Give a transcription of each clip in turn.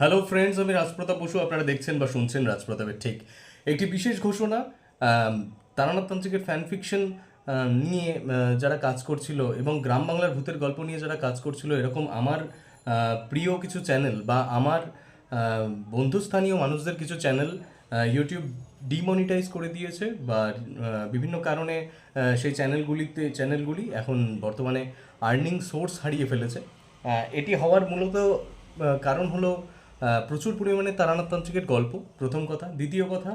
Hello friends, আমি রাজপ্রতাপ বসু। আপনারা দেখছেন বা শুনছেন রাজপ্রতাপের ঠিক একটি বিশেষ ঘোষণা। তারানাথ তান্ত্রিকের ফ্যান ফিকশন নিয়ে যারা কাজ করছিল এবং গ্রাম বাংলার ভূতের গল্প নিয়ে যারা কাজ করছিল, এরকম আমার প্রিয় কিছু চ্যানেল বা আমার বন্ধুস্থানীয় মানুষদের কিছু চ্যানেল ইউটিউব ডিমনিটাইজ করে দিয়েছে বা বিভিন্ন কারণে সেই চ্যানেলগুলি এখন বর্তমানে আর্নিং সোর্স হারিয়ে ফেলেছে। এটি হওয়ার মূলত কারণ হলো প্রচুর পরিমাণে তারানাথ তান্ত্রিকের গল্প, প্রথম কথা। দ্বিতীয় কথা,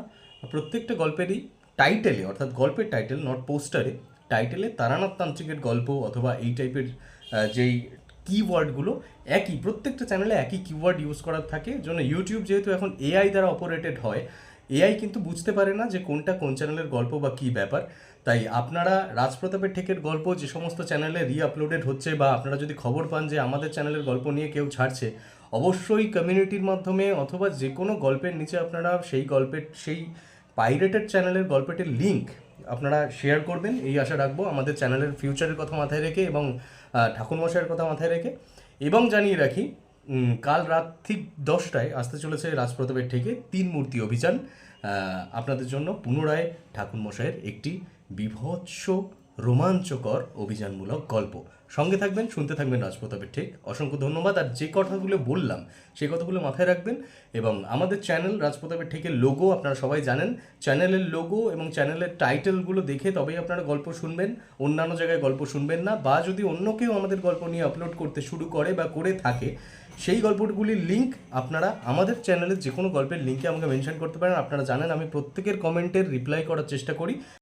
প্রত্যেকটা গল্পেরই টাইটেলে, অর্থাৎ গল্পের টাইটেল নট পোস্টারে, টাইটেলে তারানাথ তান্ত্রিকের গল্প অথবা এই টাইপের যেই কিওয়ার্ডগুলো একই, প্রত্যেকটা চ্যানেলে একই কিওয়ার্ড ইউজ করার থাকে। জন্য ইউটিউব যেহেতু এখন এআই দ্বারা অপারেটেড হয়, এআই কিন্তু বুঝতে পারে না যে কোনটা কোন চ্যানেলের গল্প বা কী ব্যাপার। তাই আপনারা রাজপ্রতাপের ঠেকের গল্প যে সমস্ত চ্যানেলে রিআপলোডেড হচ্ছে, বা আপনারা যদি খবর পান যে আমাদের চ্যানেলের গল্প নিয়ে কেউ ছাড়ছে, অবশ্যই কমিউনিটির মাধ্যমে অথবা যে কোনো গল্পের নিচে আপনারা সেই পাইরেটেড চ্যানেলের গল্পটির লিঙ্ক আপনারা শেয়ার করবেন, এই আশা রাখবো, আমাদের চ্যানেলের ফিউচারের কথা মাথায় রেখে এবং ঠাকুরমশাইয়ের কথা মাথায় রেখে। এবং জানিয়ে রাখি, কাল রাত ঠিক 10টায় আসতে চলেছে রাজপ্রতাপের থেকে 3 মূর্তি অভিযান। আপনাদের জন্য পুনরায় ঠাকুরমশাইয়ের একটি বীভৎস রোমাঞ্চকর অভিযানমূলক গল্প। সঙ্গে থাকবেন, শুনতে থাকবেন রাজপ্রতাপের ঠিক। অসংখ্য ধন্যবাদ। আর যে কথাগুলো বললাম সেই কথাগুলো মাথায় রাখবেন। এবং আমাদের চ্যানেল রাজপ্রতাপের ঠিকের লোগো আপনারা সবাই জানেন, চ্যানেলের লোগো এবং চ্যানেলের টাইটেলগুলো দেখে তবেই আপনারা গল্প শুনবেন, অন্যান্য জায়গায় গল্প শুনবেন না। বা যদি অন্য কেউ আমাদের গল্প নিয়ে আপলোড করতে শুরু করে বা করে থাকে, সেই গল্পগুলির লিঙ্ক আপনারা আমাদের চ্যানেলের যে কোনো গল্পের লিঙ্কে আমাকে মেনশন করতে পারেন। আপনারা জানেন আমি প্রত্যেকের কমেন্টের রিপ্লাই করার চেষ্টা করি।